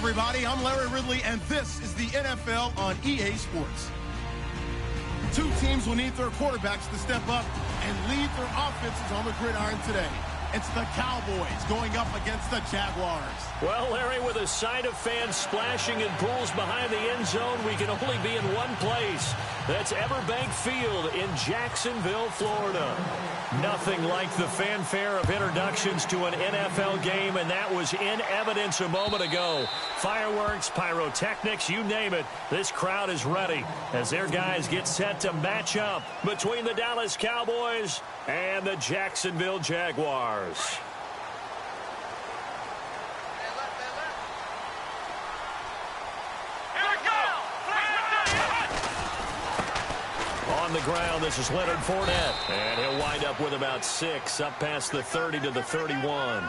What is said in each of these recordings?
everybody. I'm Larry Ridley, and this is the NFL on EA Sports. Two teams will need their quarterbacks to step up and lead their offenses on the gridiron today. It's the Cowboys going up against the Jaguars. Well, Larry, with a sight of fans splashing in pools behind the end zone, we can only be in one place. That's Everbank Field in Jacksonville, Florida. Nothing like the fanfare of introductions to an NFL game, and that was in evidence a moment ago. Fireworks, pyrotechnics, you name it. This crowd is ready as their guys get set to match up between the Dallas Cowboys and the Jacksonville Jaguars. On the ground, this is Leonard Fournette, and he'll wind up with about 6, up past the 30 to the 31.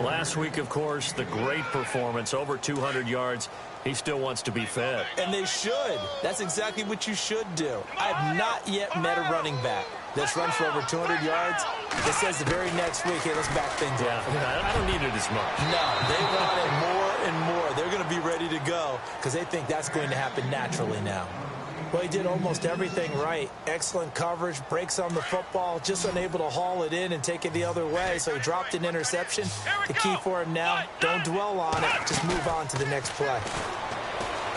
Last week, of course, the great performance, over 200 yards. He still wants to be fed. And they should. That's exactly what you should do. I have not yet met a running back that's run for over 200 yards that says the very next week, hey, let's back things up. Yeah, I don't need it as much. No, they want it more and more. They're going to be ready to go because they think that's going to happen naturally now. Well, he did almost everything right. Excellent coverage, breaks on the football, just unable to haul it in and take it the other way, so he dropped an interception. The key for him now, don't dwell on it, just move on to the next play.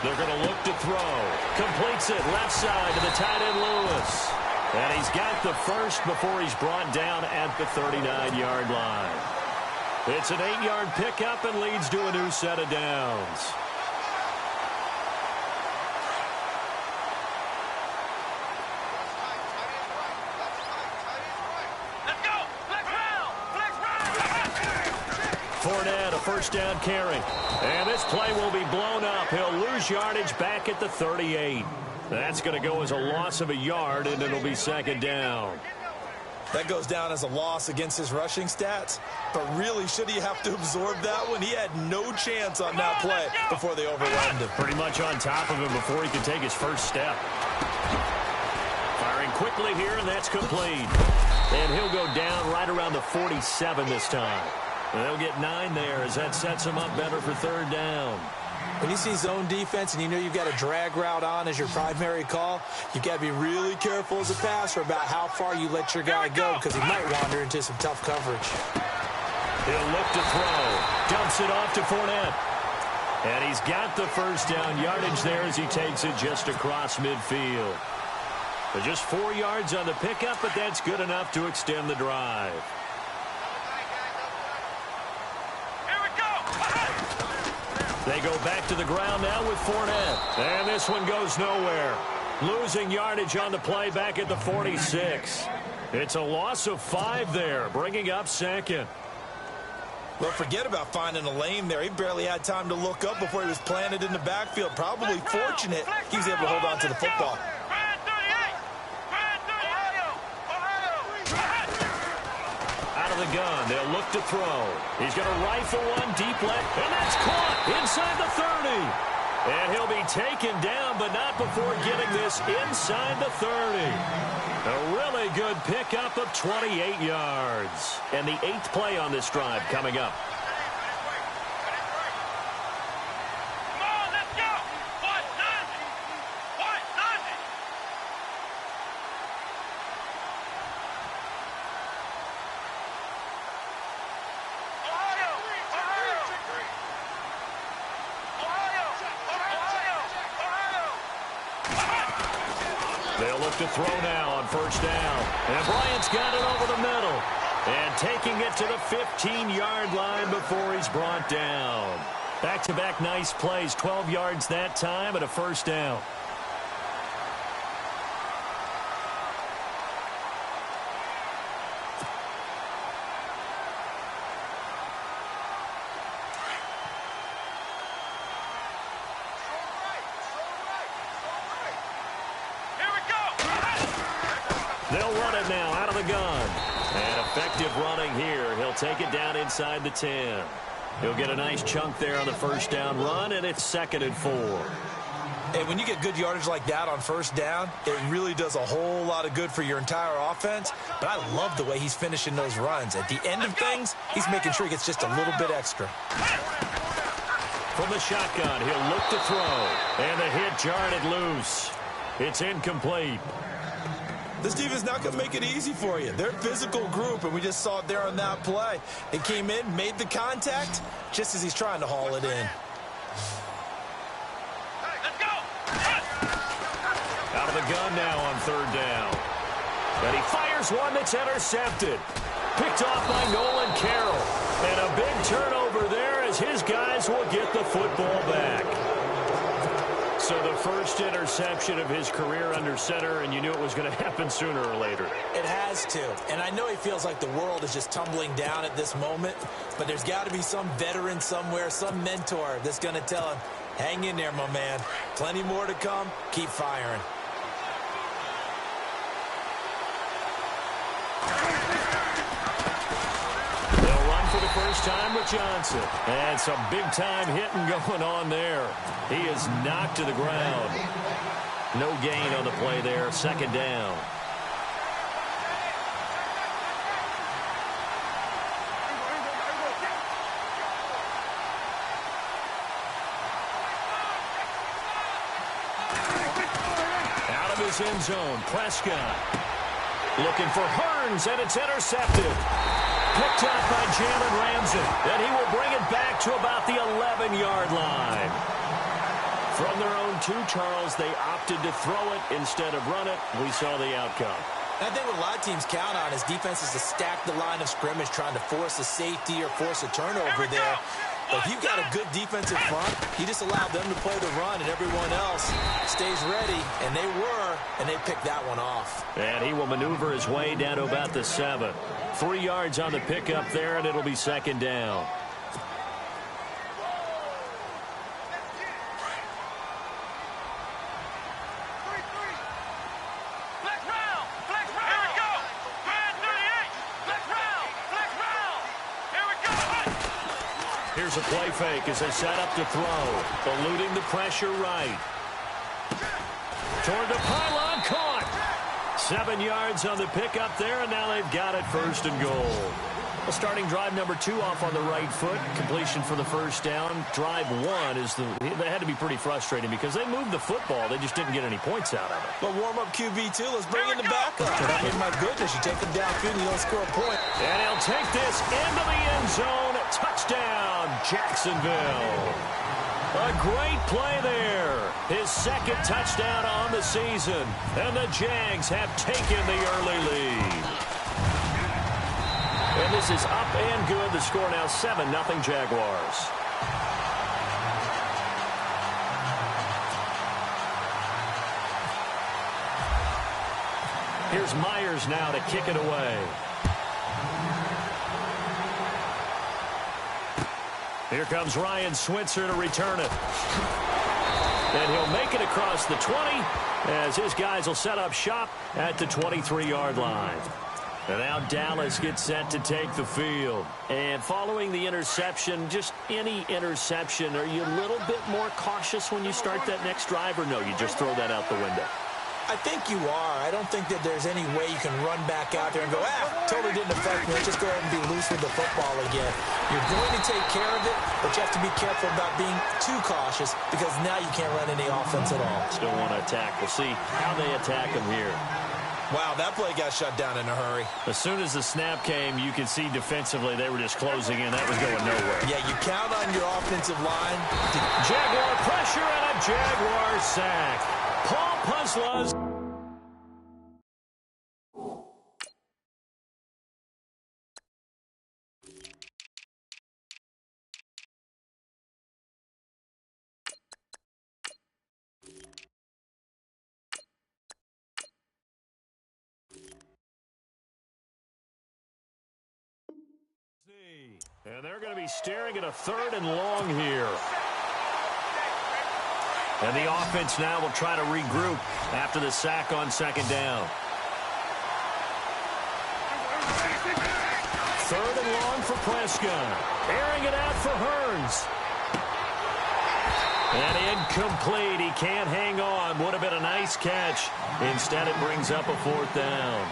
They're going to look to throw. Completes it left side to the tight end Lewis. And he's got the first before he's brought down at the 39-yard line. It's an 8-yard pickup and leads to a new set of downs. Fournette, a first down carry. And this play will be blown up. He'll lose yardage back at the 38. That's going to go as a loss of a yard, and it'll be second down. That goes down as a loss against his rushing stats. But really, should he have to absorb that one? He had no chance on that play before they overwhelmed him. Pretty much on top of him before he could take his first step. Firing quickly here, and that's complete. And he'll go down right around the 47 this time. They'll get 9 there as that sets him up better for third down. When you see zone defense and you know you've got a drag route on as your primary call, you've got to be really careful as a passer about how far you let your guy go because he might wander into some tough coverage. He'll look to throw. Dumps it off to Fournette. And he's got the first down yardage there as he takes it just across midfield. But just 4 yards on the pickup, but that's good enough to extend the drive. They go back to the ground now with Fournette. And this one goes nowhere. Losing yardage on the play back at the 46. It's a loss of 5 there, bringing up second. Well, forget about finding a lane there. He barely had time to look up before he was planted in the backfield. Probably fortunate he was able to hold on to the football. The gun. They'll look to throw. He's going to rifle one deep left, and that's caught inside the 30. And he'll be taken down, but not before getting this inside the 30. A really good pickup of 28 yards. And the 8th play on this drive coming up. They'll look to throw now on first down. And Bryant's got it over the middle. And taking it to the 15-yard line before he's brought down. Back-to-back nice plays. 12 yards that time and a first down. They'll run it now out of the gun. And effective running here. He'll take it down inside the 10. He'll get a nice chunk there on the first down run, and it's 2nd and 4. And when you get good yardage like that on first down, it really does a whole lot of good for your entire offense. But I love the way he's finishing those runs. At the end of things, he's making sure he gets just a little bit extra. From the shotgun, he'll look to throw. And the hit jarred it loose. It's incomplete. This defense is not going to make it easy for you. They're a physical group, and we just saw it there on that play. It came in, made the contact, just as he's trying to haul it in. Hey, let's go! Out of the gun now on third down. And he fires one that's intercepted. Picked off by Nolan Carroll. And a big turnover there as his guys will get the football back. So the first interception of his career under center, and you knew it was going to happen sooner or later. It has to. And I know he feels like the world is just tumbling down at this moment, but there's got to be some veteran somewhere, some mentor that's going to tell him, hang in there, my man. Plenty more to come. Keep firing. First time with Johnson. And some big-time hitting going on there. He is knocked to the ground. No gain on the play there. Second down. Out of his end zone, Prescott. Looking for Hearns, and it's intercepted. Picked up by Jalen Ramsey, and he will bring it back to about the 11-yard line. From their own 2, Charles, they opted to throw it instead of run it. We saw the outcome. I think what a lot of teams count on is defenses to stack the line of scrimmage, trying to force a safety or force a turnover there. But if you've got a good defensive front, you just allow them to play the run, and everyone else stays ready, and they were, and they picked that one off. And he will maneuver his way down to about the 7. 3 yards on the pickup there, and it'll be second down. Here's a play fake as they set up to throw. Eluding the pressure right. Toward the pylon, caught. 7 yards on the pickup there, and now they've got it first and goal. Well, starting drive number 2 off on the right foot. Completion for the first down. Drive 1 is they had to be pretty frustrating because they moved the football. They just didn't get any points out of it. But warm-up QB2, let's bring in the backup. I mean, my goodness, you take them downfield and you don't score a point. And he'll take this into the end zone. Touchdown, Jacksonville. A great play there. His second touchdown on the season. And the Jags have taken the early lead. And this is up and good. The score now 7-0 Jaguars. Here's Myers now to kick it away. Here comes Ryan Switzer to return it. And he'll make it across the 20 as his guys will set up shop at the 23-yard line. And now Dallas gets set to take the field. And following the interception, just any interception, are you a little bit more cautious when you start that next drive, or no, you just throw that out the window? I think you are. I don't think that there's any way you can run back out there and go, totally didn't affect me. Let's just go ahead and be loose with the football again. You're going to take care of it, but you have to be careful about being too cautious because now you can't run any offense at all. Still want to attack. We'll see how they attack him here. Wow, that play got shut down in a hurry. As soon as the snap came, you could see defensively they were just closing in. That was going nowhere. Yeah, you count on your offensive line. Jaguar pressure and a Jaguar sack. Paul Puzzlas. And they're going to be staring at a 3rd and long here. And the offense now will try to regroup after the sack on second down. 3rd and long for Prescott. Airing it out for Hearns. And incomplete. He can't hang on. Would have been a nice catch. Instead, it brings up a 4th down.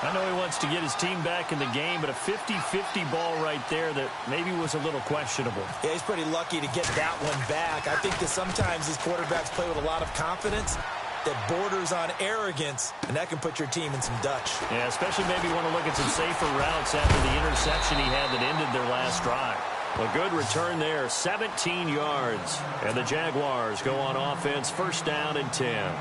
I know he wants to get his team back in the game, but a 50-50 ball right there that maybe was a little questionable. Yeah, he's pretty lucky to get that one back. I think that sometimes these quarterbacks play with a lot of confidence that borders on arrogance, and that can put your team in some Dutch. Yeah, especially maybe want to look at some safer routes after the interception he had that ended their last drive. A good return there, 17 yards. And the Jaguars go on offense, first down and 10.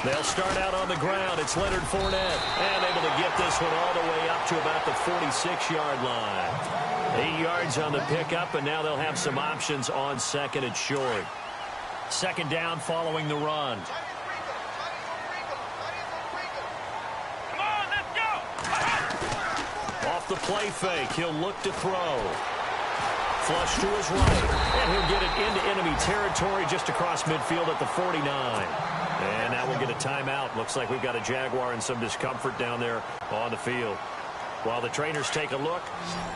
They'll start out on the ground. It's Leonard Fournette. And able to get this one all the way up to about the 46-yard line. 8 yards on the pickup, and now they'll have some options on second and short. Second down following the run. Off the play fake, he'll look to throw. Flush to his right, and he'll get it into enemy territory just across midfield at the 49. And now we'll get a timeout. Looks like we've got a Jaguar in some discomfort down there on the field. While the trainers take a look,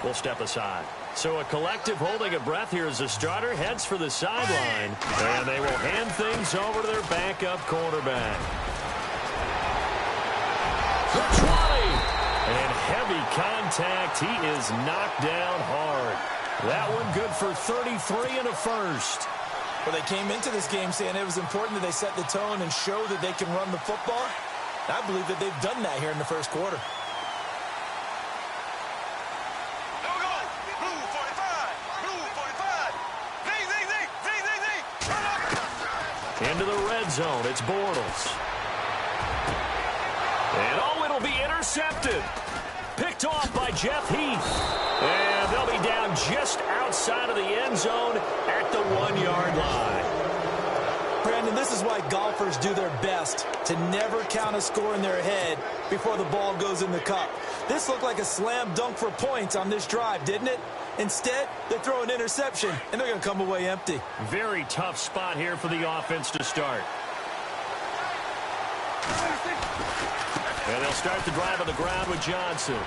we'll step aside. So a collective holding of breath here as the starter heads for the sideline. And they will hand things over to their backup quarterback. The 20. And heavy contact. He is knocked down hard. That one good for 33 and a first. Well, they came into this game saying it was important that they set the tone and show that they can run the football. I believe that they've done that here in the first quarter. Into the red zone, it's Bortles. And oh, it'll be intercepted. Picked off by Jeff Heath. And they'll be down just outside of the end zone at the 1-yard line. Brandon, this is why golfers do their best to never count a score in their head before the ball goes in the cup. This looked like a slam dunk for points on this drive, didn't it? Instead, they throw an interception, and they're going to come away empty. Very tough spot here for the offense to start. And they'll start the drive on the ground with Johnson.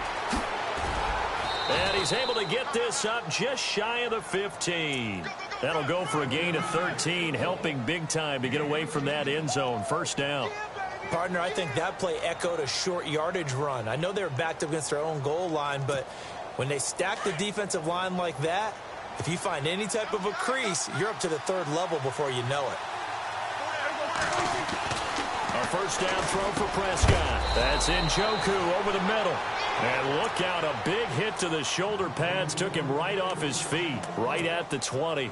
And he's able to get this up just shy of the 15. That'll go for a gain of 13, helping big time to get away from that end zone. First down. Partner, I think that play echoed a short yardage run. I know they were backed up against their own goal line, but when they stack the defensive line like that, if you find any type of a crease, you're up to the third level before you know it. A first down throw for Prescott. That's Njoku over the middle. And look out, a big hit to the shoulder pads. Took him right off his feet, right at the 20.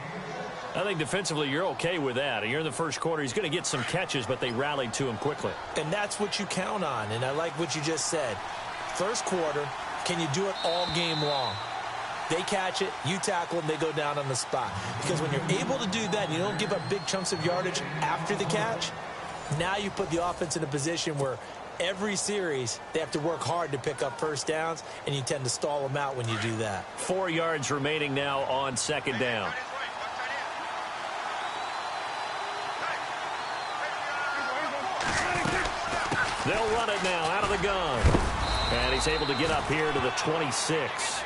I think defensively you're okay with that. You're in the first quarter. He's going to get some catches, but they rallied to him quickly. And that's what you count on, and I like what you just said. First quarter, can you do it all game long? They catch it, you tackle them, they go down on the spot. Because when you're able to do that and you don't give up big chunks of yardage after the catch, now you put the offense in a position where every series they have to work hard to pick up first downs, and you tend to stall them out when you do that. 4 yards remaining now on second down. They'll run it now out of the gun. And he's able to get up here to the 26.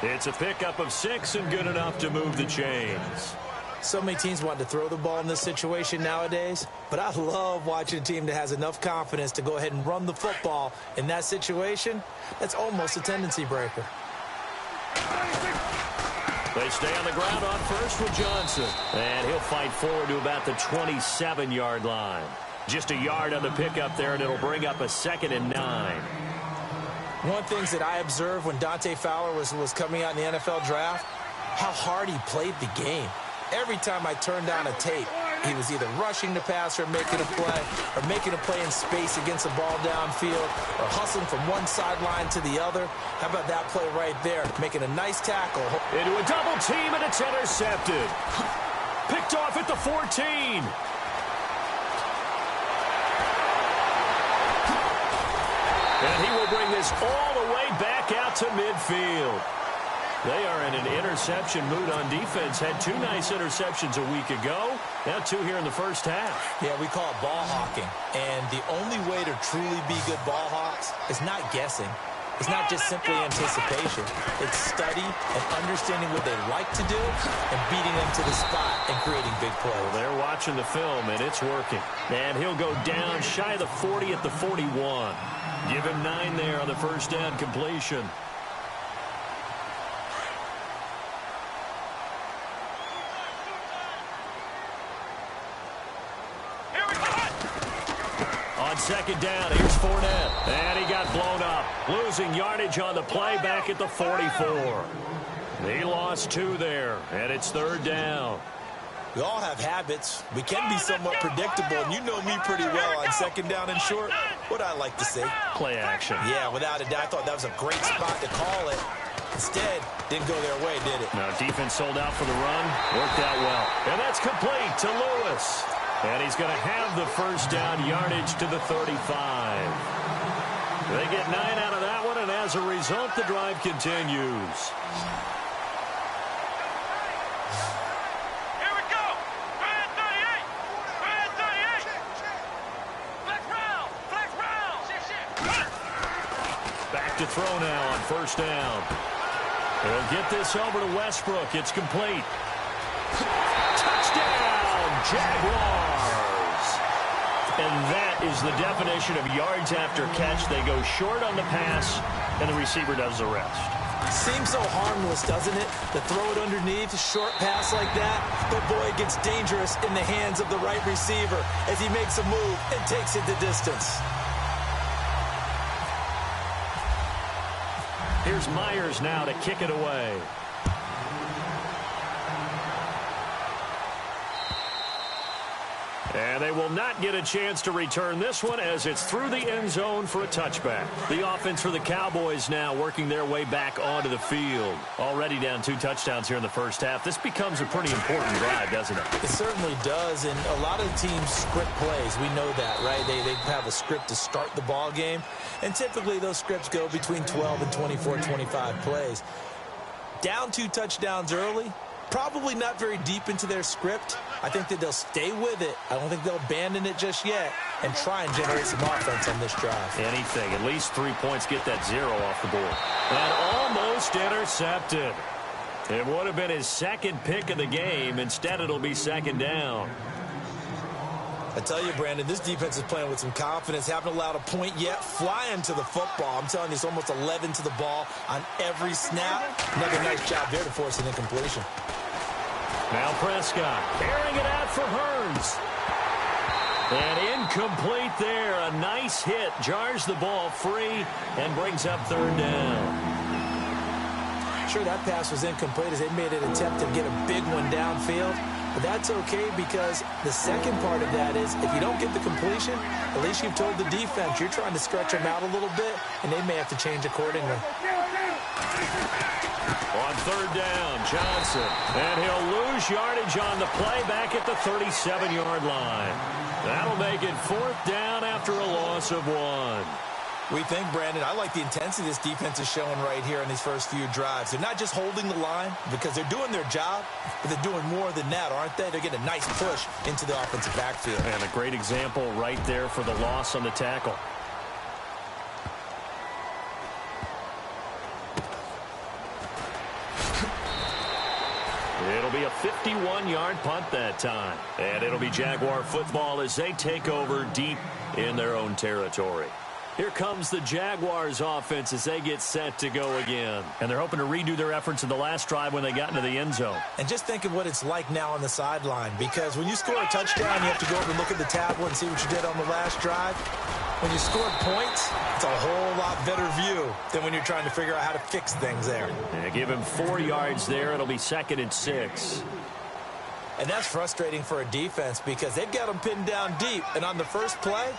It's a pickup of 6 and good enough to move the chains. So many teams want to throw the ball in this situation nowadays, but I love watching a team that has enough confidence to go ahead and run the football in that situation. That's almost a tendency breaker. They stay on the ground on first with Johnson. And he'll fight forward to about the 27-yard line. Just a yard on the pickup there, and it'll bring up a 2nd and 9. One of the things that I observed when Dante Fowler was coming out in the NFL draft, how hard he played the game. Every time I turned on a tape, he was either rushing the passer, making a play, or making a play in space against the ball downfield, or hustling from one sideline to the other. How about that play right there, making a nice tackle. Into a double team, and it's intercepted. Picked off at the 14. And he will bring this all the way back out to midfield. They are in an interception mood on defense. Had 2 nice interceptions a week ago. Now 2 here in the first half. Yeah, we call it ball hawking. And the only way to truly be good ball hawks is not guessing. is not just simply anticipation. It's study and understanding what they like to do and beating them to the spot and creating big plays. Well, they're watching the film, and it's working. And he'll go down shy of the 40 at the 41. Give him 9 there on the first down completion. On second down, here's Fournette. And he got blown up. Losing yardage on the play back at the 44. He lost 2 there, and it's third down. We all have habits. We can be somewhat predictable, and you know me pretty well on second down and short. What I like to say? Play action. Yeah, without a doubt. I thought that was a great spot to call it. Instead, didn't go their way, did it? Now, defense sold out for the run. Worked out well. And that's complete to Lewis. And he's going to have the first down yardage to the 35. They get 9 out of that one, and as a result, the drive continues. Here we go. Red 38. Red 38. Flex round. Flex round. Back to throw now on first down. They'll get this over to Westbrook. It's complete. Touchdown, Jaguars. And that is the definition of yards after catch. They go short on the pass, and the receiver does the rest. Seems so harmless, doesn't it? To throw it underneath, a short pass like that. But boy, it gets dangerous in the hands of the right receiver as he makes a move and takes it the distance. Here's Myers now to kick it away. And they will not get a chance to return this one as it's through the end zone for a touchback. The offense for the Cowboys now working their way back onto the field. Already down 2 touchdowns here in the first half. This becomes a pretty important drive, doesn't it? It certainly does, and a lot of teams script plays. We know that, right? They have a script to start the ball game, and typically those scripts go between 12 and 24, 25 plays. Down 2 touchdowns early, probably not very deep into their script. I think that they'll stay with it. I don't think they'll abandon it just yet and try and generate some offense on this drive. Anything. At least 3 points. Get that 0 off the board. And almost intercepted. It would have been his second pick of the game. Instead, it'll be second down. I tell you, Brandon, this defense is playing with some confidence. Haven't allowed a point yet. Flying to the football. I'm telling you, it's almost 11 to the ball on every snap. Another nice job there to force an incompletion. Now Prescott airing it out for Hearns. And incomplete there. A nice hit. Jars the ball free and brings up third down. Sure, that pass was incomplete as they made an attempt to get a big one downfield. But that's okay because the second part of that is if you don't get the completion, at least you've told the defense you're trying to stretch them out a little bit, and they may have to change accordingly. On third down, Johnson. And he'll lose yardage on the play back at the 37-yard line. That'll make it fourth down after a loss of 1. We think, Brandon, I like the intensity this defense is showing right here in these first few drives. They're not just holding the line because they're doing their job, but they're doing more than that, aren't they? They're getting a nice push into the offensive backfield. And a great example right there for the loss on the tackle. It'll be a 51-yard punt that time. And it'll be Jaguar football as they take over deep in their own territory. Here comes the Jaguars offense as they get set to go again. And they're hoping to redo their efforts in the last drive when they got into the end zone. And just think of what it's like now on the sideline, because when you score a touchdown, you have to go over and look at the tablet and see what you did on the last drive. When you scored points, it's a whole lot better view than when you're trying to figure out how to fix things there. And give him 4 yards there. It'll be 2nd and 6. And that's frustrating for a defense because they've got them pinned down deep. And on the first play,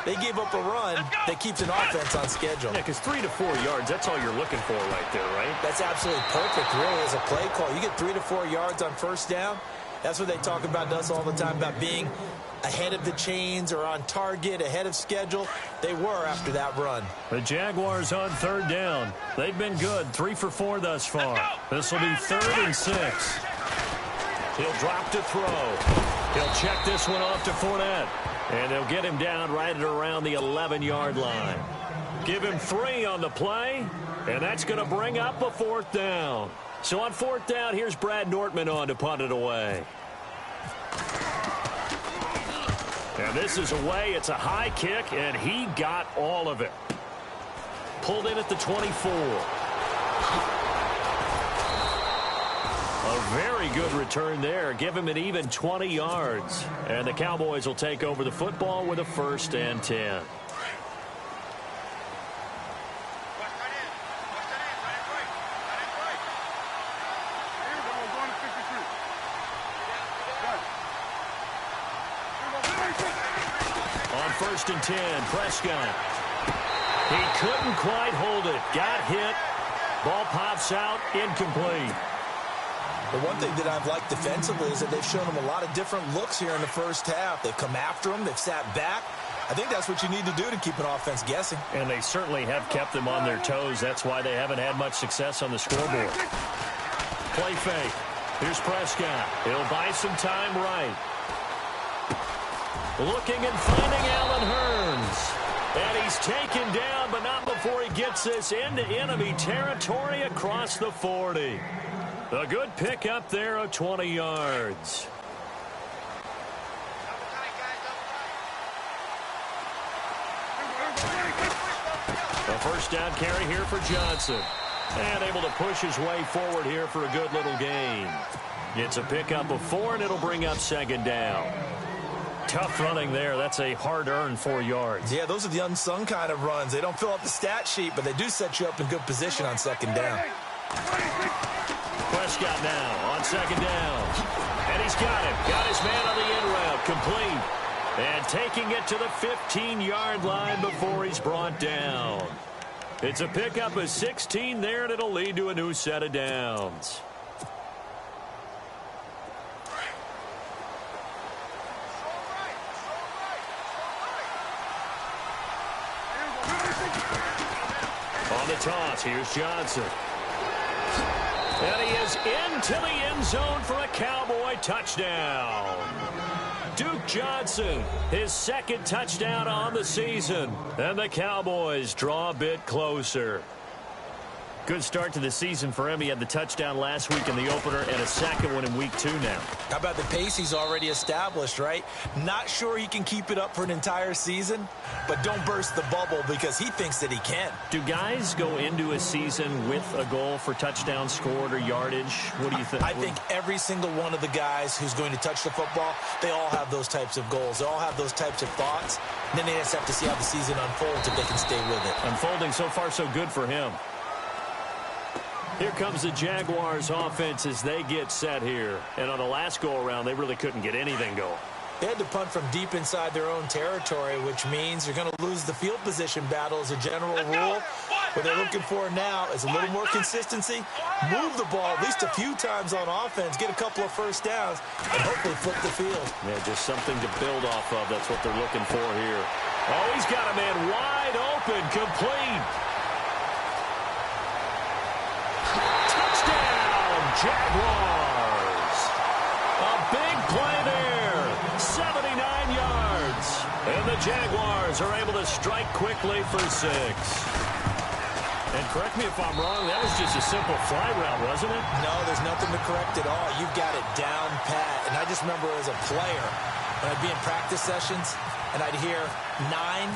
they gave up a run that keeps an offense on schedule. Yeah, because 3 to 4 yards, that's all you're looking for right there, right? That's absolutely perfect, really, as a play call. You get 3 to 4 yards on first down. That's what they talk about to us all the time, about being ahead of the chains or on target, ahead of schedule. They were after that run. The Jaguars on third down. They've been good, 3 for 4 thus far. This will be 3rd and 6. He'll drop to throw. He'll check this one off to Fournette. And they'll get him down right at around the 11-yard line. Give him 3 on the play, and that's going to bring up a 4th down. So on 4th down, here's Brad Nortman on to punt it away. And this is away. It's a high kick, and he got all of it. Pulled in at the 24. A very good return there. Give him an even 20 yards. And the Cowboys will take over the football with a 1st and 10. On 1st and 10, Prescott. He couldn't quite hold it. Got hit. Ball pops out. Incomplete. The one thing that I've liked defensively is that they've shown him a lot of different looks here in the first half. They've come after him. They've sat back. I think that's what you need to do to keep an offense guessing. And they certainly have kept them on their toes. That's why they haven't had much success on the scoreboard. Play fake. Here's Prescott. He'll buy some time right. Looking and finding Allen Hurns. And he's taken down, but not before he gets this into enemy territory across the 40. A good pick up there of 20 yards. A 1st down carry here for Johnson. And able to push his way forward here for a good little gain. It's a pickup of 4, and it'll bring up 2nd down. Tough running there. That's a hard-earned 4 yards. Yeah, those are the unsung kind of runs. They don't fill up the stat sheet, but they do set you up in good position on 2nd down. Prescott now on 2nd down. And he's got it. Got his man on the in route. Complete. And taking it to the 15-yard line before he's brought down. It's a pickup of 16 there, and it'll lead to a new set of downs. On the toss, here's Johnson. And he is into the end zone for a Cowboy touchdown. Duke Johnson, his 2nd touchdown on the season. And the Cowboys draw a bit closer. Good start to the season for him. He had the touchdown last week in the opener and a 2nd one in week 2 now. How about the pace he's already established, right? Not sure he can keep it up for an entire season, but don't burst the bubble because he thinks that he can. Do guys go into a season with a goal for touchdown scored or yardage? What do you think? I think every single one of the guys who's going to touch the football, they all have those types of goals. They all have those types of thoughts. And then they just have to see how the season unfolds if they can stay with it. Unfolding so far so good for him. Here comes the Jaguars offense as they get set here. And on the last go-around, they really couldn't get anything going. They had to punt from deep inside their own territory, which means you're going to lose the field position battle as a general rule. What they're looking for now is a little more consistency, move the ball at least a few times on offense, get a couple of 1st downs, and hopefully flip the field. Yeah, just something to build off of. That's what they're looking for here. Oh, he's got a man wide open, complete. Jaguars. A big play there. 79 yards. And the Jaguars are able to strike quickly for 6. And correct me if I'm wrong, that was just a simple fly route, wasn't it? No, there's nothing to correct at all. You've got it down pat. And I just remember as a player, when I'd be in practice sessions, and I'd hear 9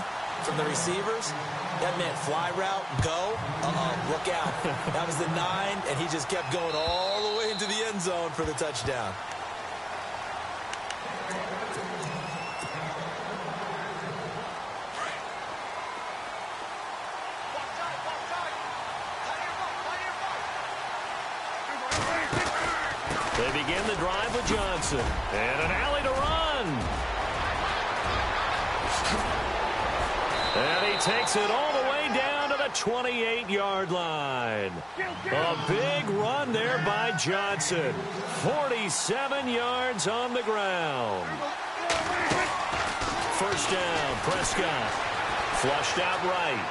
from the receivers, that meant fly route, go, look out. That was the 9, and he just kept going all the way into the end zone for the touchdown. They begin the drive with Johnson. And an alley to run. And he takes it all the way down to the 28-yard line. A big run there by Johnson. 47 yards on the ground. 1st down, Prescott. Flushed out right.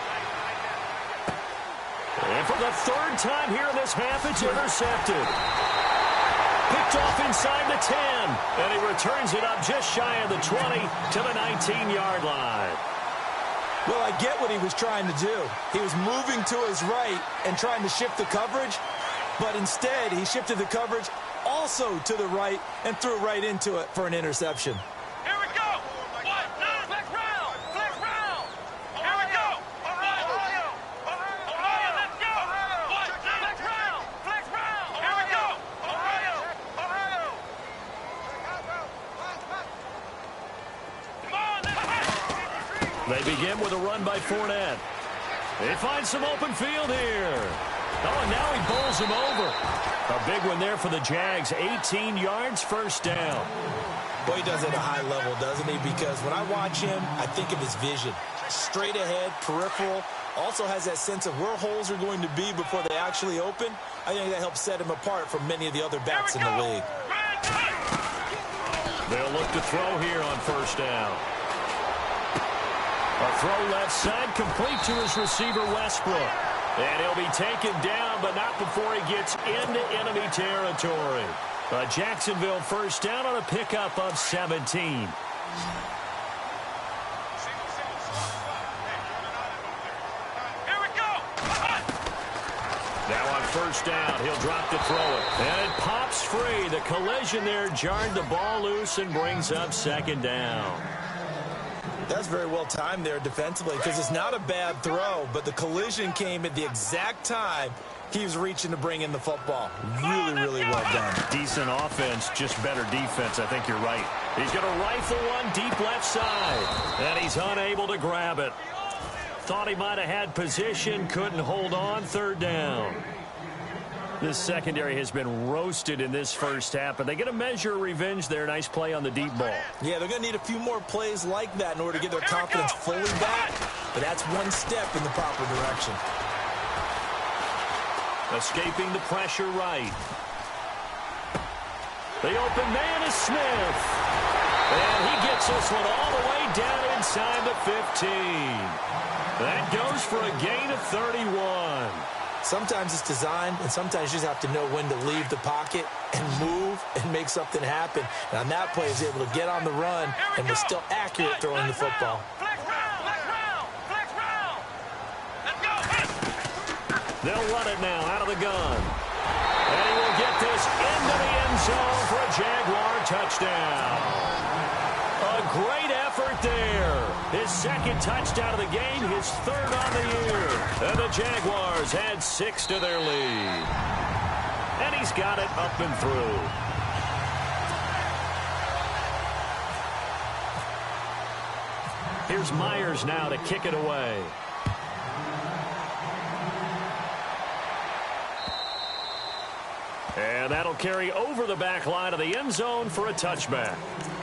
And for the 3rd time here in this half, it's intercepted. Picked off inside the 10. And he returns it up just shy of the 20 to the 19-yard line. Well, I get what he was trying to do. He was moving to his right and trying to shift the coverage, but instead he shifted the coverage also to the right and threw right into it for an interception. Here we go. Flex round. Flex round. Here we go. Ohio, let's go. Flex round. Flex round. Here we go. Ohio. Come on, let's They begin with a run by Fournette. They find some open field here. Oh, and now he bowls him over. A big one there for the Jags. 18 yards, first down. Boy, he does it at a high level, doesn't he? Because when I watch him, I think of his vision. Straight ahead, peripheral. Also has that sense of where holes are going to be before they actually open. I think that helps set him apart from many of the other backs in the league. They'll look to throw here on first down. A throw left side, complete to his receiver, Westbrook. And he'll be taken down, but not before he gets into enemy territory. A Jacksonville first down on a pickup of 17. Here we go. Now on first down, he'll drop to throw it. And it pops free. The collision there jarred the ball loose and brings up second down. That's very well timed there defensively because it's not a bad throw, but the collision came at the exact time he was reaching to bring in the football. Really, really well done. Decent offense, just better defense. I think you're right. He's going to rifle one deep left side, and he's unable to grab it. Thought he might have had position, couldn't hold on, third down. This secondary has been roasted in this first half, but they get a measure of revenge there. Nice play on the deep ball. Yeah, they're going to need a few more plays like that in order to get their confidence fully back, but that's one step in the proper direction. Escaping the pressure right. The open man is Smith. And he gets this one all the way down inside the 15. That goes for a gain of 31. Sometimes it's designed, and sometimes you just have to know when to leave the pocket and move and make something happen. And on that play, he was able to get on the run and was still accurate throwing the football. Flex round. Let's go. They'll run it now out of the gun. And he will get this into the end zone for a Jaguar touchdown. A great effort there. His second touchdown of the game, his third on the year. And the Jaguars add 6 to their lead. And he's got it up and through. Here's Myers now to kick it away. And that'll carry over the back line of the end zone for a touchback.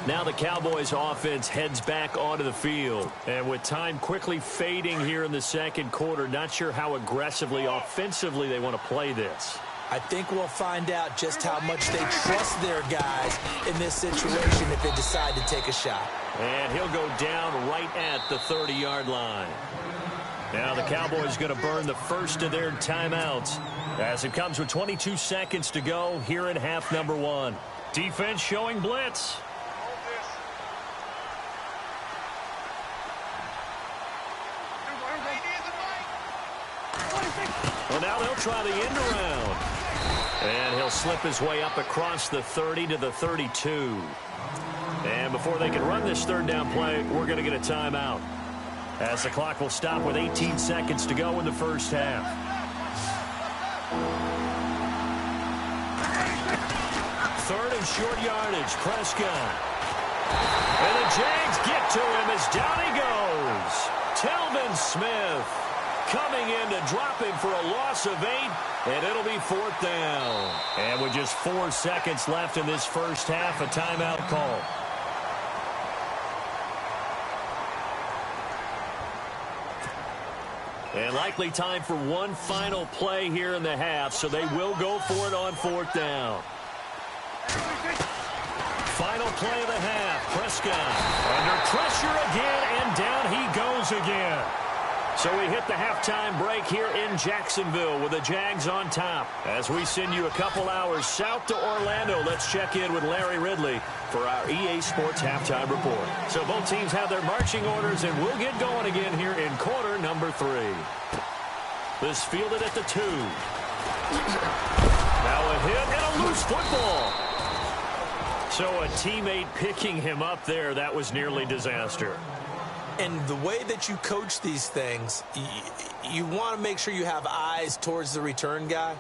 Now the Cowboys offense heads back onto the field. And with time quickly fading here in the second quarter, not sure how aggressively, offensively they want to play this. I think we'll find out just how much they trust their guys in this situation if they decide to take a shot. And he'll go down right at the 30-yard line. Now the Cowboys going to burn the first of their timeouts as it comes with 22 seconds to go here in half number 1. Defense showing blitz. Well, now they'll try the end around. And he'll slip his way up across the 30 to the 32. And before they can run this third down play, we're going to get a timeout, as the clock will stop with 18 seconds to go in the first half. Third and short yardage, Prescott. And the Jags get to him as down he goes. Telvin Smith coming in to drop him for a loss of 8, and it'll be fourth down. And with just 4 seconds left in this first half, a timeout call. And likely time for one final play here in the half, so they will go for it on fourth down. Final play of the half. Prescott under pressure again, and down he goes again. So we hit the halftime break here in Jacksonville with the Jags on top. As we send you a couple hours south to Orlando, let's check in with Larry Ridley for our EA Sports halftime report. So both teams have their marching orders, and we'll get going again here in quarter number 3. This fielded at the 2. Now a hit and a loose football. So a teammate picking him up there, that was nearly disaster. And the way that you coach these things, you want to make sure you have eyes towards the return guy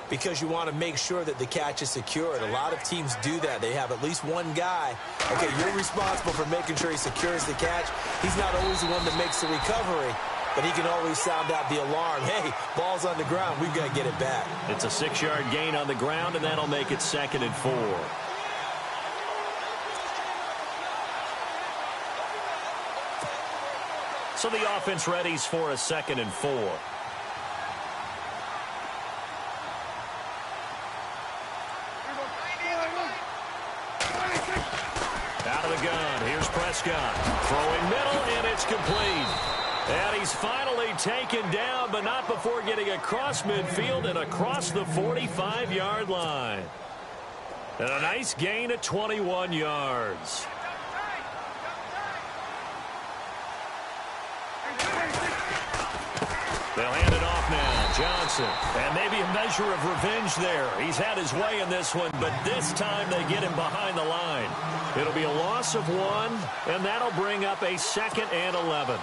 because you want to make sure that the catch is secured. A lot of teams do that. They have at least one guy. Okay, you're responsible for making sure he secures the catch. He's not always the one that makes the recovery, but he can always sound out the alarm. Hey, ball's on the ground. We've got to get it back. It's a 6-yard gain on the ground, and that'll make it 2nd and 4. So the offense readies for a 2nd and 4. Out of the gun, here's Prescott. Throwing middle, and it's complete. And he's finally taken down, but not before getting across midfield and across the 45-yard line. And a nice gain of 21 yards. They'll hand it off now. Johnson. And maybe a measure of revenge there. He's had his way in this one, but this time they get him behind the line. It'll be a loss of 1, and that'll bring up a 2nd and 11.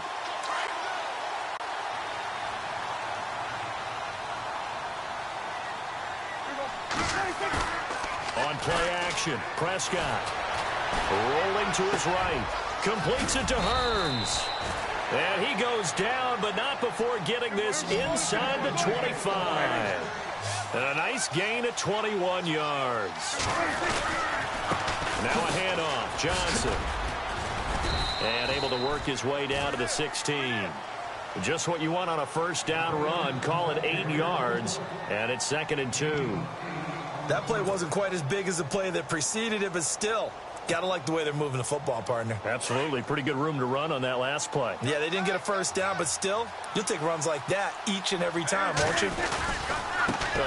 On play action, Prescott. Rolling to his right. Completes it to Hearns. And he goes down, but not before getting this inside the 25. And a nice gain of 21 yards. Now a handoff, Johnson. And able to work his way down to the 16. Just what you want on a first down run. Call it 8 yards, and it's 2nd and 2. That play wasn't quite as big as the play that preceded it, but still, gotta like the way they're moving the football, partner. Absolutely. Pretty good room to run on that last play. Yeah, they didn't get a first down, but still, you'll take runs like that each and every time, won't you?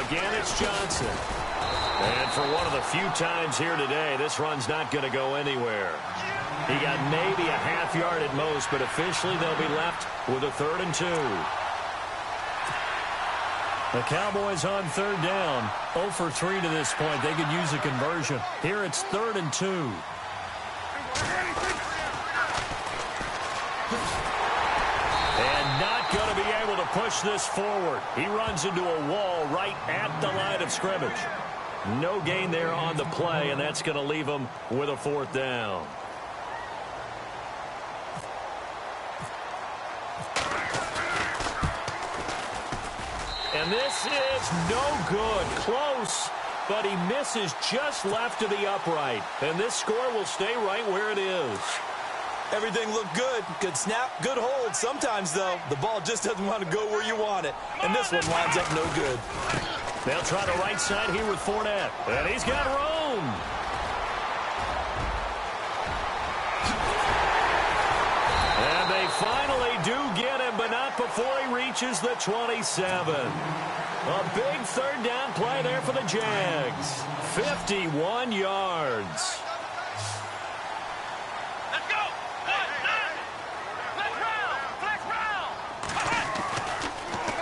Again, it's Johnson. And for one of the few times here today, this run's not going to go anywhere. He got maybe a half yard at most, but officially they'll be left with a 3rd and 2. The Cowboys on 3rd down. 0 for 3 to this point. They could use a conversion. Here it's 3rd and 2. And not going to be able to push this forward. He runs into a wall right at the line of scrimmage. No gain there on the play, and that's going to leave him with a 4th down. And this is no good. Close, but he misses just left to the upright. And this score will stay right where it is. Everything looked good. Good snap, good hold. Sometimes, though, the ball just doesn't want to go where you want it. And this one winds up no good. They'll try the right side here with Fournette. And he's got room. And they finally do get him, but not before he reaches the 27. A big 3rd down play there for the Jags. 51 yards. Let's go. Flex round.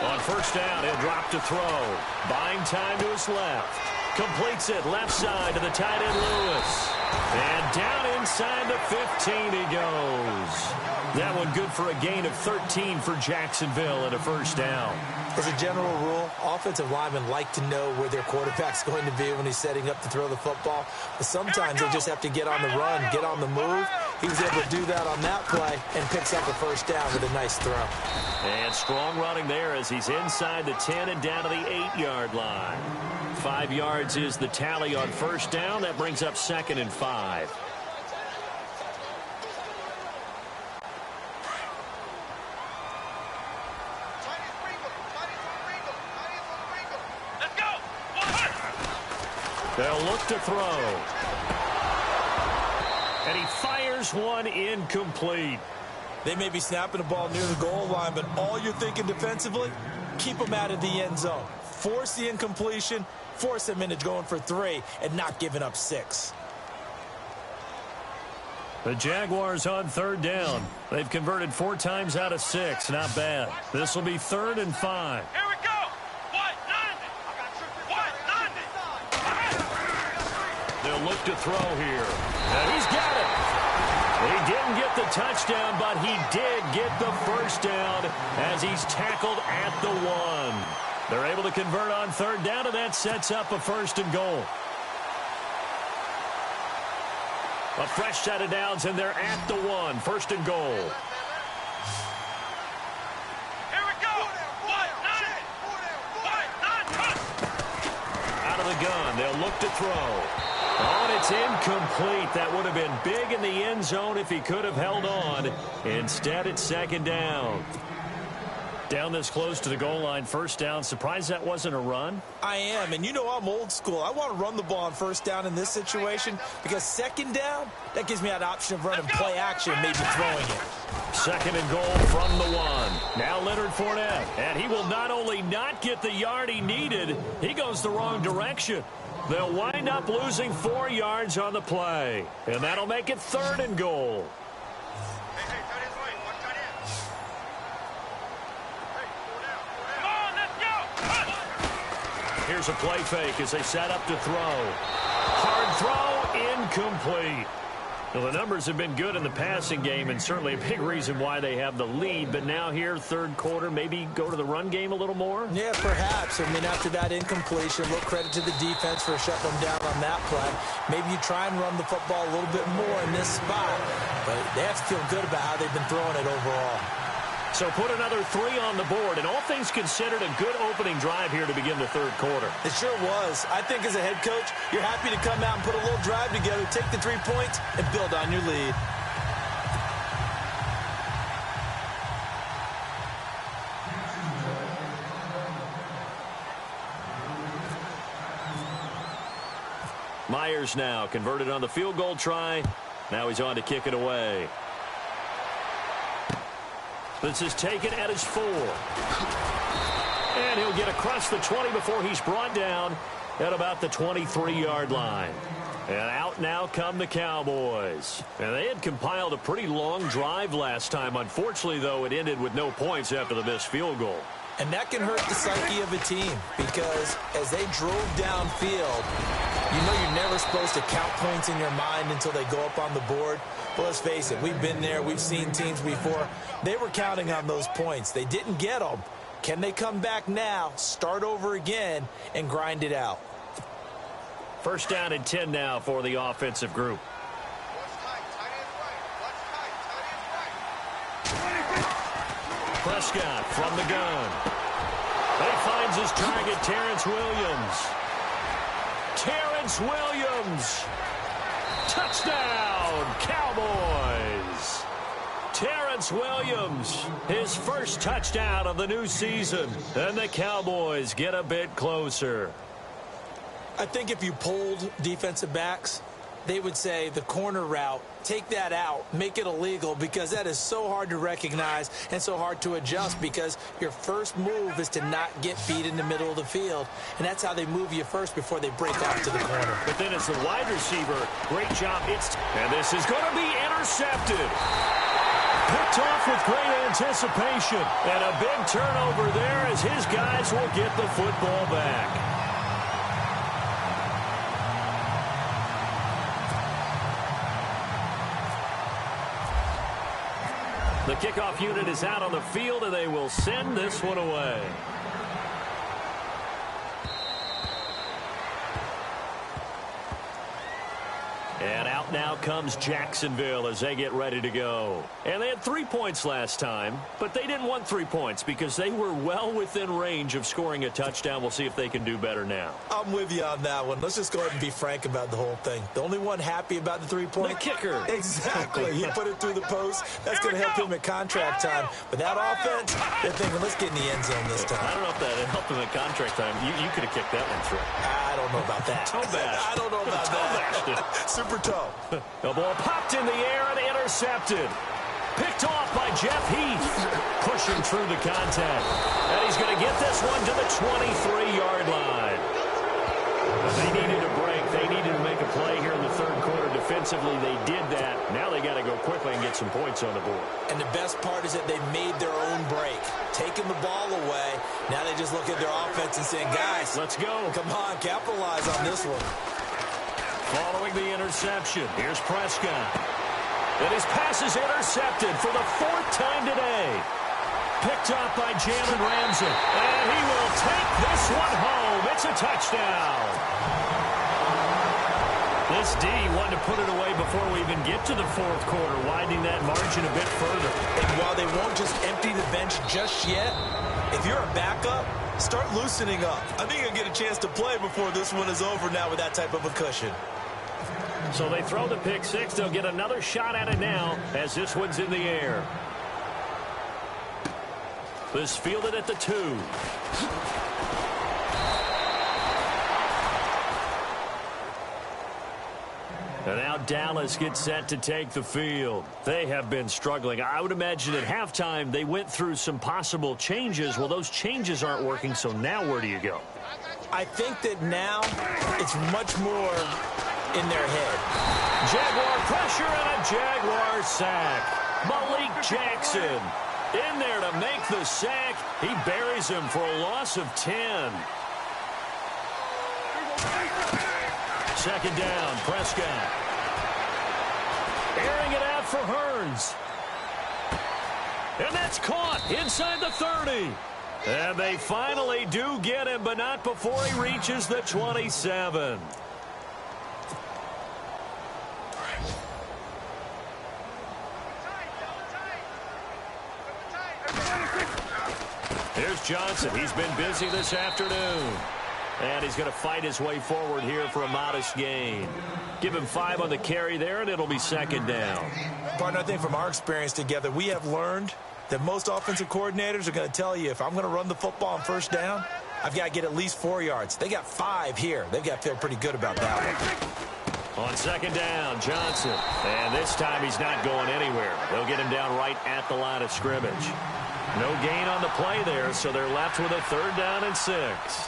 On 1st down, he'll drop to throw. Buying time to his left. Completes it left side to the tight end Lewis. And down inside the 15 he goes. That one good for a gain of 13 for Jacksonville and a 1st down. As a general rule, offensive linemen like to know where their quarterback's going to be when he's setting up to throw the football. But sometimes they just have to get on the run, get on the move. He was able to do that on that play and picks up a 1st down with a nice throw. And strong running there as he's inside the 10 and down to the 8-yard line. 5 yards is the tally on 1st down. That brings up 2nd and 5. They'll look to throw. And he fires one incomplete. They may be snapping the ball near the goal line, but all you're thinking defensively, keep them out of the end zone. Force the incompletion, force them into going for 3, and not giving up 6. The Jaguars on 3rd down. They've converted 4 times out of 6. Not bad. This will be 3rd and 5. Here we go. 190. 190. They'll look to throw here. And he's got it. He didn't get the touchdown, but he did get the first down as he's tackled at the 1. They're able to convert on 3rd down, and that sets up a 1st and goal. A fresh set of downs, and they're at the 1. 1st and goal. Here we go. 190. Out of the gun, they'll look to throw. Oh, and it's incomplete. That would have been big in the end zone if he could have held on. Instead, it's 2nd down. Down this close to the goal line, 1st down. Surprised that wasn't a run? I am, and you know I'm old school. I want to run the ball on 1st down in this situation because 2nd down, that gives me that option of running play action, maybe throwing it. 2nd and goal from the 1. Now Leonard Fournette, and he will not only not get the yard he needed, he goes the wrong direction. They'll wind up losing 4 yards on the play, and that'll make it 3rd and goal. Here's a play fake as they set up to throw. Hard throw, incomplete. Well, the numbers have been good in the passing game and certainly a big reason why they have the lead. But now here, 3rd quarter, maybe go to the run game a little more? Yeah, perhaps. I mean, after that incompletion, a little credit to the defense for shutting them down on that play. Maybe you try and run the football a little bit more in this spot. But they have to feel good about how they've been throwing it overall. So put another 3 on the board, and all things considered, a good opening drive here to begin the 3rd quarter. It sure was. I think as a head coach, you're happy to come out and put a little drive together, take the 3 points, and build on your lead. Myers now converted on the field goal try. Now he's on to kick it away. This is taken at his 4. And he'll get across the 20 before he's brought down at about the 23-yard line. And out now come the Cowboys. And they had compiled a pretty long drive last time. Unfortunately, though, it ended with no points after the missed field goal. And that can hurt the psyche of a team because as they drove downfield, you know you're never supposed to count points in your mind until they go up on the board. But let's face it, we've been there. We've seen teams before. They were counting on those points. They didn't get them. Can they come back now, start over again, and grind it out? 1st down and 10 now for the offensive group. Prescott from the gun. He finds his target, Terrence Williams. Terrence Williams. Touchdown, Cowboys. Terrence Williams, his first touchdown of the new season. And the Cowboys get a bit closer. I think if you polled defensive backs, they would say the corner route, take that out, make it illegal, because that is so hard to recognize and so hard to adjust because your first move is to not get beat in the middle of the field. And that's how they move you first before they break off to the corner. But then as the wide receiver, great job. And this is going to be intercepted. Picked off with great anticipation. And a big turnover there as his guys will get the football back. The kickoff unit is out on the field, and they will send this one away. And out now comes Jacksonville as they get ready to go. And they had 3 points last time, but they didn't want 3 points because they were well within range of scoring a touchdown. We'll see if they can do better now. I'm with you on that one. Let's just go ahead and be frank about the whole thing. The only one happy about the 3-point? The kicker. Exactly. He put it through the post. That's going to help him at contract time. But that offense, they're thinking, let's get in the end zone this time. I don't know if that helped him at contract time. You could have kicked that one through. I don't know about that. Toe bash. I don't know about that. Toe bashed it. Super toe. The ball popped in the air and intercepted. Picked off by Jeff Heath. Pushing through the contact. And he's going to get this one to the 23-yard line. They needed a break. They needed to make a play here in the third quarter. Defensively, they did that. Now they got to go quickly and get some points on the board. And the best part is that they made their own break. Taking the ball away. Now they just look at their offense and saying, guys, let's go. Come on, capitalize on this one. Following the interception, here's Prescott. And his pass is intercepted for the fourth time today. Picked up by Jalen Ramsey. And he will take this one home. It's a touchdown. This D wanted to put it away before we even get to the fourth quarter, widening that margin a bit further. And while they won't just empty the bench just yet, if you're a backup, start loosening up. I think you'll get a chance to play before this one is over now with that type of a cushion. So they throw the pick six. They'll get another shot at it now as this one's in the air. This fielded at the 2. And now Dallas gets set to take the field. They have been struggling. I would imagine at halftime they went through some possible changes. Well, those changes aren't working, so now where do you go? I think that now it's much more in their head. Jaguar pressure and a Jaguar sack. Malik Jackson in there to make the sack. He buries him for a loss of 10. Second down, Prescott. Airing it out for Hearns. And that's caught inside the 30. And they finally do get him, but not before he reaches the 27. Here's Johnson. He's been busy this afternoon. And he's going to fight his way forward here for a modest gain. Give him 5 on the carry there, and it'll be second down. Partner, I think from our experience together, we have learned that most offensive coordinators are going to tell you, if I'm going to run the football on first down, I've got to get at least 4 yards. They got 5 here. They've got to feel pretty good about that one. On second down, Johnson. And this time he's not going anywhere. They'll get him down right at the line of scrimmage. No gain on the play there, so they're left with a third down and 6.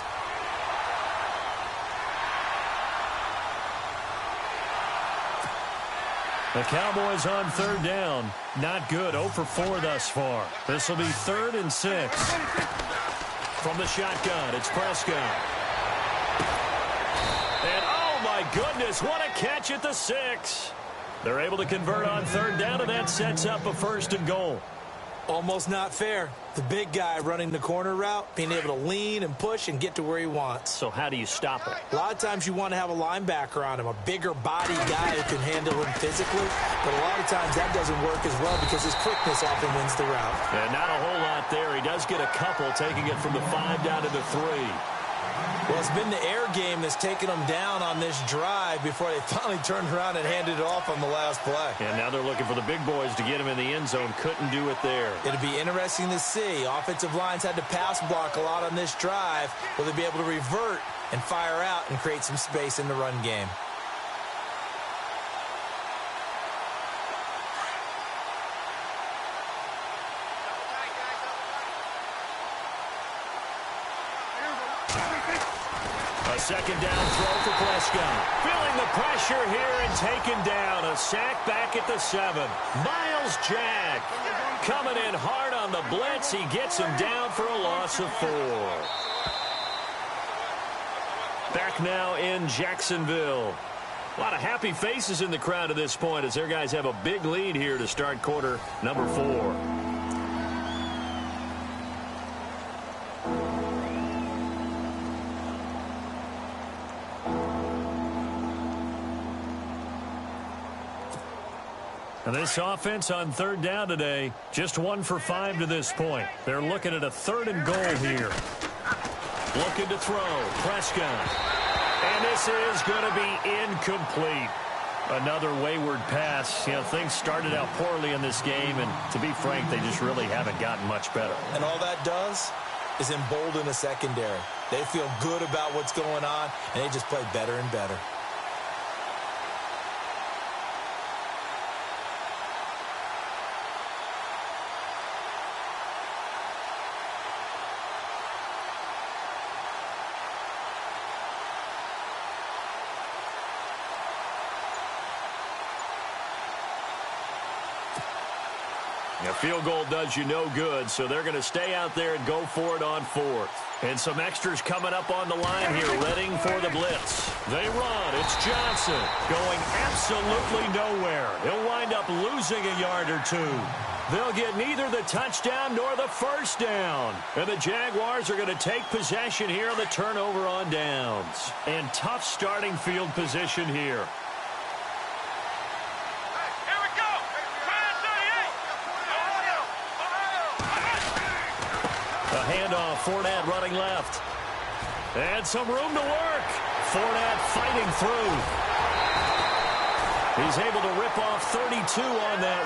The Cowboys on third down. Not good. 0 for 4 thus far. This will be 3rd and 6. From the shotgun, it's Prescott. And oh my goodness, what a catch at the 6. They're able to convert on third down, and that sets up a 1st and goal. Almost not fair. The big guy running the corner route, being able to lean and push and get to where he wants. So how do you stop it? A lot of times you want to have a linebacker on him, a bigger body guy who can handle him physically. But a lot of times that doesn't work as well because his quickness often wins the route. And not a whole lot there. He does get a couple, taking it from the 5 down to the 3. Well, it's been the air game that's taken them down on this drive before they finally turned around and handed it off on the last play. And now they're looking for the big boys to get him in the end zone. Couldn't do it there. It'll be interesting to see. Offensive lines had to pass block a lot on this drive. Will they be able to revert and fire out and create some space in the run game? A second down throw for Prescott. Feeling the pressure here and taken down. A sack back at the 7. Myles Jack coming in hard on the blitz. He gets him down for a loss of 4. Back now in Jacksonville. A lot of happy faces in the crowd at this point as their guys have a big lead here to start quarter number 4. And this offense on third down today, just 1 for 5 to this point. They're looking at a 3rd and goal here. Looking to throw, Prescott. And this is going to be incomplete. Another wayward pass. You know, things started out poorly in this game, and to be frank, they just really haven't gotten much better. And all that does is embolden the secondary. They feel good about what's going on, and they just play better and better. A field goal does you no good, so they're going to stay out there and go for it on fourth. And some extras coming up on the line here, readying for the blitz. They run. It's Johnson going absolutely nowhere. He'll wind up losing a yard or two. They'll get neither the touchdown nor the first down. And the Jaguars are going to take possession here on the turnover on downs. And tough starting field position here. Handoff, Fournette running left. And some room to work. Fournette fighting through. He's able to rip off 32 on that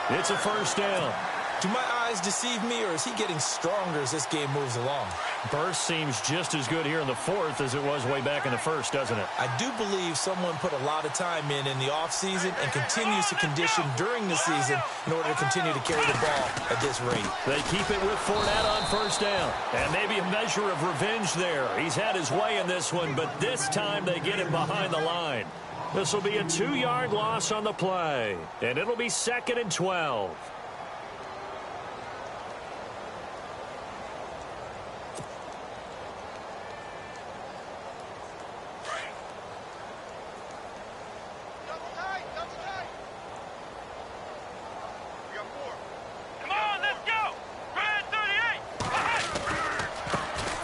one. It's a first down. Do my eyes deceive me, or is he getting stronger as this game moves along? Burst seems just as good here in the fourth as it was way back in the first, doesn't it? I do believe someone put a lot of time in the offseason and continues to condition during the season in order to continue to carry the ball at this rate. They keep it with Fournette on first down. And maybe a measure of revenge there. He's had his way in this one, but this time they get him behind the line. This will be a 2-yard loss on the play. And it'll be 2nd and 12.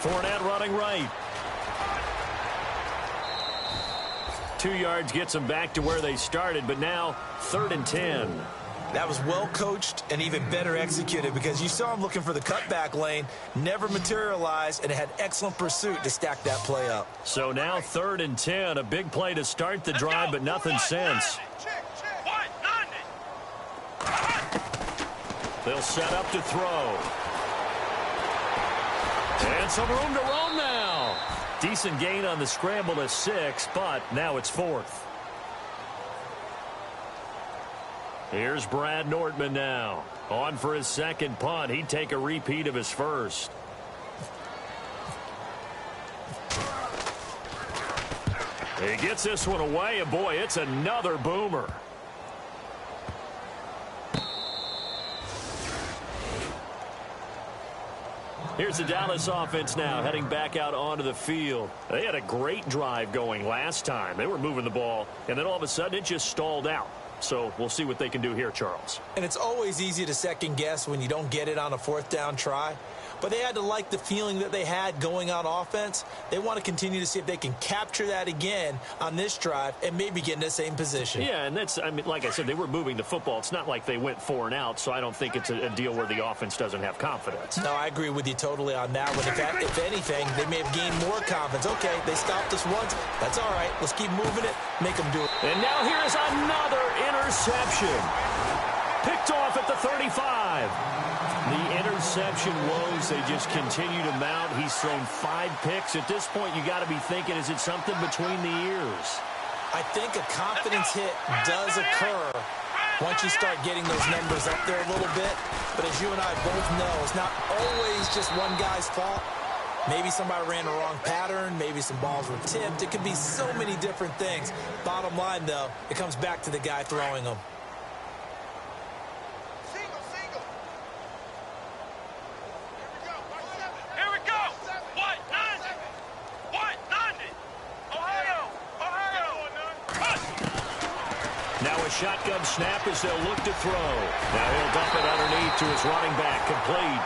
Fournette running right. 2 yards gets them back to where they started, but now 3rd and 10. That was well coached and even better executed because you saw him looking for the cutback lane, never materialized, and had excellent pursuit to stack that play up. So now 3rd and 10, a big play to start the drive, but nothing since. They'll set up to throw. And some room to roam now. Decent gain on the scramble to 6, but now it's 4th. Here's Brad Nortman now. On for his second punt. He'd take a repeat of his first. He gets this one away, and boy, it's another boomer. Here's the Dallas offense now heading back out onto the field. They had a great drive going last time. They were moving the ball, and then all of a sudden it just stalled out. So we'll see what they can do here, Charles. And it's always easy to second guess when you don't get it on a 4th down try. But they had to like the feeling that they had going on offense. They want to continue to see if they can capture that again on this drive and maybe get in the same position. Yeah, and that's, I mean, like I said, they were moving the football. It's not like they went 4 and out, so I don't think it's a deal where the offense doesn't have confidence. No, I agree with you totally on that one. If anything, they may have gained more confidence. Okay, they stopped us once. That's all right. Let's keep moving it. Make them do it. And now here is another interception. Picked off at the 35. The interception woes, they just continue to mount. He's thrown 5 picks. At this point, you got to be thinking, is it something between the ears? I think a confidence hit does occur once you start getting those numbers up there a little bit. But as you and I both know, it's not always just one guy's fault. Maybe somebody ran the wrong pattern. Maybe some balls were tipped. It could be so many different things. Bottom line, though, it comes back to the guy throwing them. Shotgun snap as they'll look to throw. Now he'll dump it underneath to his running back, complete.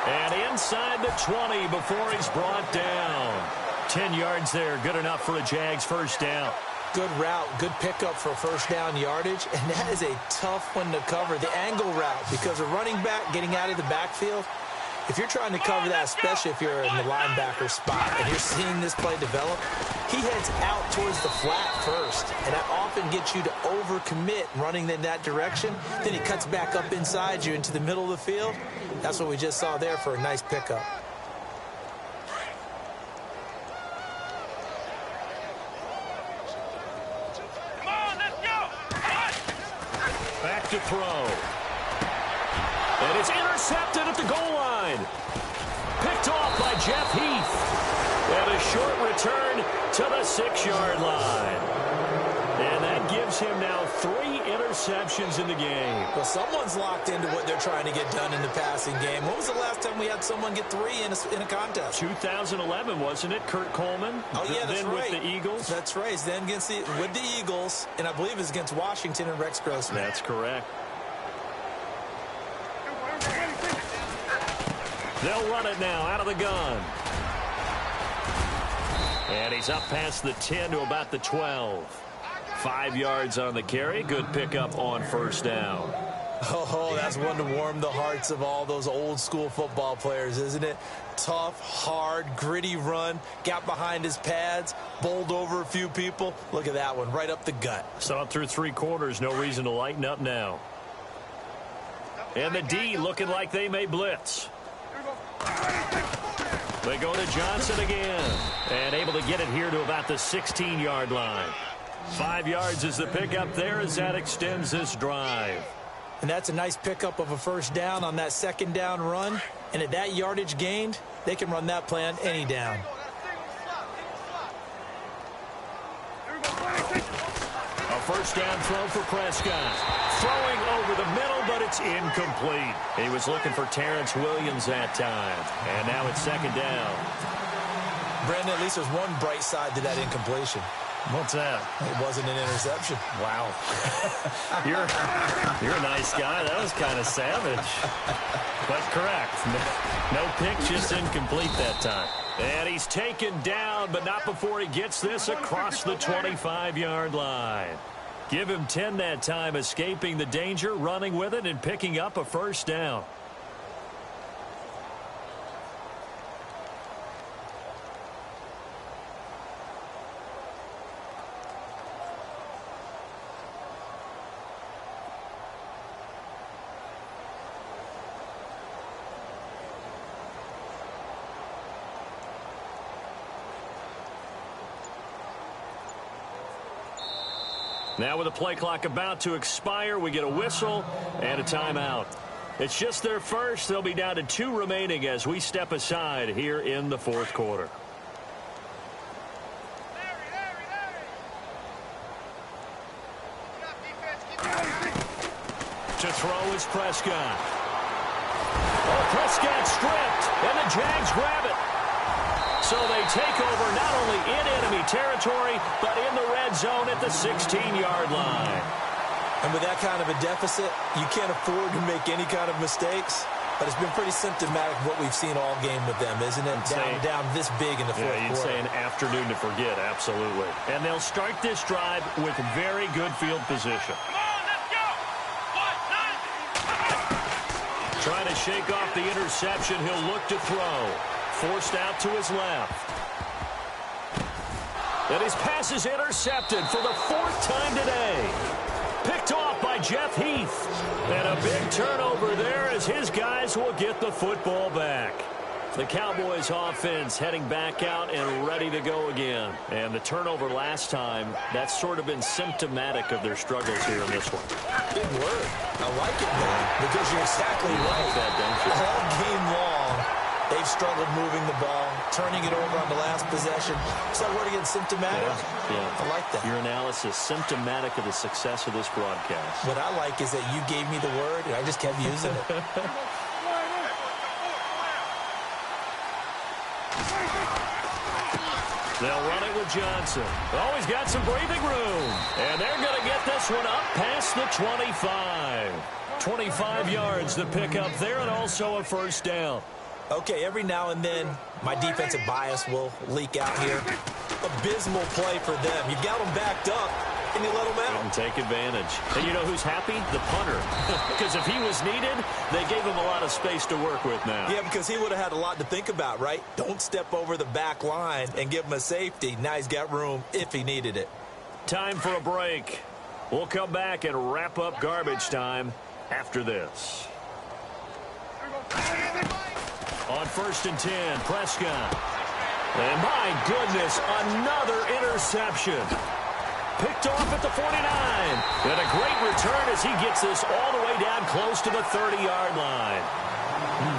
And inside the 20 before he's brought down. 10 yards there, good enough for a Jags first down. Good route, good pickup for first down yardage, and that is a tough one to cover, the angle route, because a running back getting out of the backfield, if you're trying to cover that, especially if you're in the linebacker spot and you're seeing this play develop, he heads out towards the flat first, and that often gets you to overcommit running in that direction. Then he cuts back up inside you into the middle of the field. That's what we just saw there for a nice pickup. Come on, let's go! Back to throw. And it's intercepted at the goal line. Picked off by Jeff Heath. And a short return to the 6-yard line. And that gives gives him now 3 interceptions in the game. Well, someone's locked into what they're trying to get done in the passing game. When was the last time we had someone get 3 in a contest? 2011, wasn't it? Kurt Coleman. Oh, yeah, that's then right. with the Eagles. That's right. Then with the Eagles, and I believe it's against Washington and Rex Grossman. That's correct. They'll run it now out of the gun. And he's up past the 10 to about the 12. 5 yards on the carry. Good pickup on first down. Oh, that's one to warm the hearts of all those old school football players, isn't it? Tough, hard, gritty run. Got behind his pads, bowled over a few people. Look at that one, right up the gut. Saw it through 3 quarters. No reason to lighten up now. And the D looking like they may blitz. They go to Johnson again. And able to get it here to about the 16-yard line. 5 yards is the pickup there as that extends this drive. And that's a nice pickup of a first down on that second down run. And at that yardage gained, they can run that play on any down. A first down throw for Prescott. Throwing over the middle, but it's incomplete. He was looking for Terrence Williams that time. And now it's second down. Brandon, at least there's one bright side to that incompletion. What's that? It wasn't an interception. Wow. You're a nice guy. That was kind of savage. But correct. No pick, just incomplete that time. And he's taken down, but not before he gets this across the 25-yard line. Give him 10 that time, escaping the danger, running with it, and picking up a first down. Now with the play clock about to expire, we get a whistle and a timeout. It's just their first. They'll be down to 2 remaining as we step aside here in the fourth quarter. To throw is Prescott. Oh, Prescott stripped, and the Jags grab it. So they take over not only in enemy territory, but in the red zone at the 16-yard line. And with that kind of a deficit, you can't afford to make any kind of mistakes. But it's been pretty symptomatic of what we've seen all game with them, isn't it? Down this big in the fourth quarter. You'd say an afternoon to forget, absolutely. And they'll start this drive with very good field position. Come on, let's go! 1-9. Trying to shake off the interception. He'll look to throw. Forced out to his left. And his pass is intercepted for the 4th time today. Picked off by Jeff Heath. And a big turnover there as his guys will get the football back. The Cowboys offense heading back out and ready to go again. And the turnover last time, that's sort of been symptomatic of their struggles here in this one. Big word. I like it, man, because you're exactly right. That, don't you? All game long, they've struggled moving the ball, turning it over on the last possession. So word again, symptomatic? Yeah. I like that. Your analysis, symptomatic of the success of this broadcast. What I like is that you gave me the word, and I just kept using it. They'll run it with Johnson. Oh, he's got some breathing room. And they're going to get this one up past the 25. 25 yards to pick up there, and also a first down. Okay, every now and then, my defensive bias will leak out here. Abysmal play for them. You've got them backed up, and you let them out. And take advantage. And you know who's happy? The punter. Because if he was needed, they gave him a lot of space to work with now. Yeah, because he would have had a lot to think about, right? Don't step over the back line and give him a safety. Now he's got room if he needed it. Time for a break. We'll come back and wrap up garbage time after this. On 1st and 10, Prescott. And my goodness, another interception. Picked off at the 49. And a great return as he gets this all the way down close to the 30-yard line.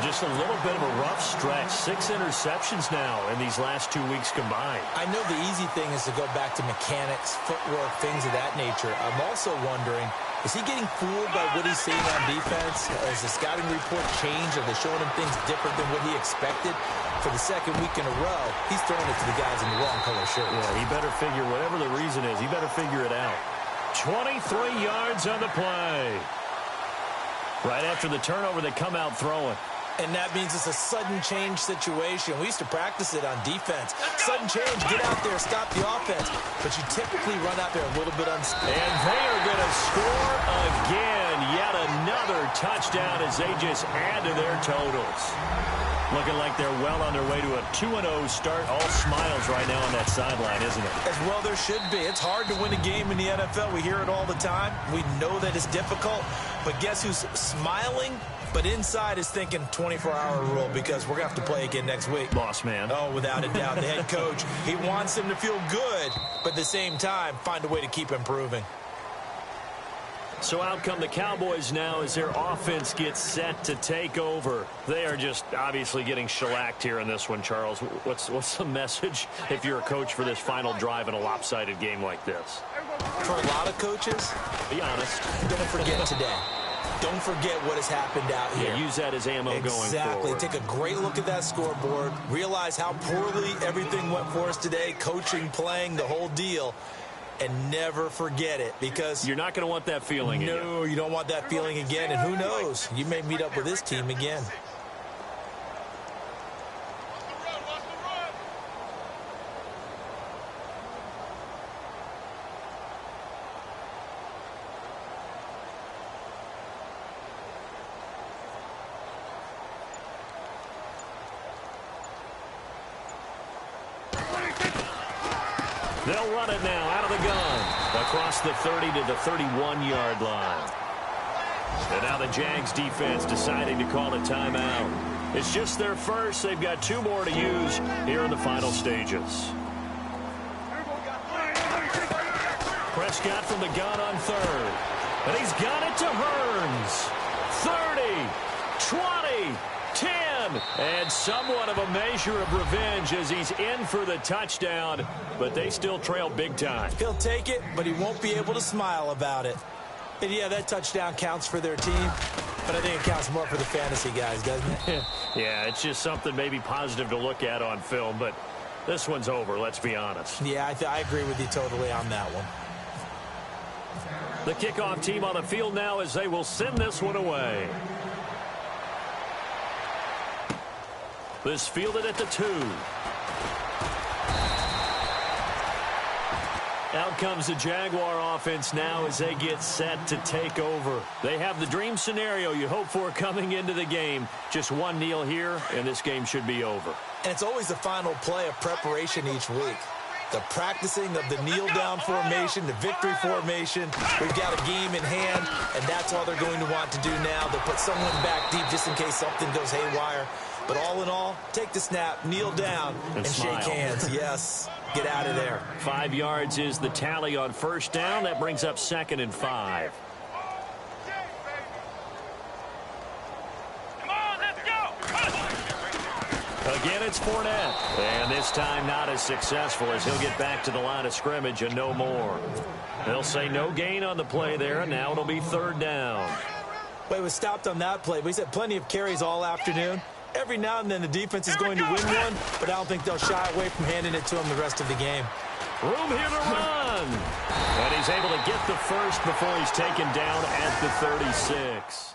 Just just a little bit of a rough stretch. 6 interceptions now in these last 2 weeks combined. I know the easy thing is to go back to mechanics, footwork, things of that nature. I'm also wondering, is he getting fooled by what he's seeing on defense? Has the scouting report changed? Are they showing him things different than what he expected? For the second week in a row, he's throwing it to the guys in the wrong color shirts. Yeah, he better figure, whatever the reason is, he better figure it out. 23 yards on the play. Right after the turnover, they come out throwing. And that means it's a sudden change situation. We used to practice it on defense. Sudden change, get out there, stop the offense. But you typically run out there a little bit unstable. And they are going to score again. Yet another touchdown as they just add to their totals. Looking like they're well on their way to a 2-0 start. All smiles right now on that sideline, isn't it? As well there should be. It's hard to win a game in the NFL. We hear it all the time. We know that it's difficult. But guess who's smiling? But inside is thinking 24-hour rule because we're going to have to play again next week. Boss man. Oh, without a doubt. The head coach, he wants him to feel good, but at the same time, find a way to keep improving. So out come the Cowboys now as their offense gets set to take over. They are just obviously getting shellacked here in this one, Charles. What's the message if you're a coach for this final drive in a lopsided game like this? For a lot of coaches, be honest. Don't forget today. Don't forget what has happened out here. Yeah, use that as ammo going forward. Exactly. Take a great look at that scoreboard. Realize how poorly everything went for us today. Coaching, playing, the whole deal. And never forget it because you're not going to want that feeling again. No, you don't want that feeling again. And who knows? You may meet up with this team again. They'll run it now out of the gun across the 30 to the 31-yard line. And now the Jags defense deciding to call a timeout. It's just their first. They've got 2 more to use here in the final stages. Prescott from the gun on 3rd. And he's got it to Hearns. 30, 20, 10. And somewhat of a measure of revenge as he's in for the touchdown. But they still trail big time. He'll take it, but he won't be able to smile about it. And, yeah, that touchdown counts for their team. But I think it counts more for the fantasy guys, doesn't it? Yeah, it's just something maybe positive to look at on film. But this one's over, let's be honest. Yeah, I agree with you totally on that one. The kickoff team on the field now as they will send this one away. This fielded at the 2. Out comes the Jaguar offense now as they get set to take over. They have the dream scenario you hope for coming into the game. Just one kneel here, and this game should be over. And it's always the final play of preparation each week. The practicing of the kneel-down formation, the victory formation. We've got a game in hand, and that's all they're going to want to do now. They'll put someone back deep just in case something goes haywire. But all in all, take the snap, kneel down, and shake hands. Yes, get out of there. 5 yards is the tally on first down. That brings up 2nd and 5. Come on, let's go. Again, it's Fournette. And this time not as successful as he'll get back to the line of scrimmage and no more. They'll say no gain on the play there, and now it'll be 3rd down. Well, he was stopped on that play, but he's had plenty of carries all afternoon. Every now and then the defense is going to win one, but I don't think they'll shy away from handing it to him the rest of the game. Room here to run. And he's able to get the first before he's taken down at the 36.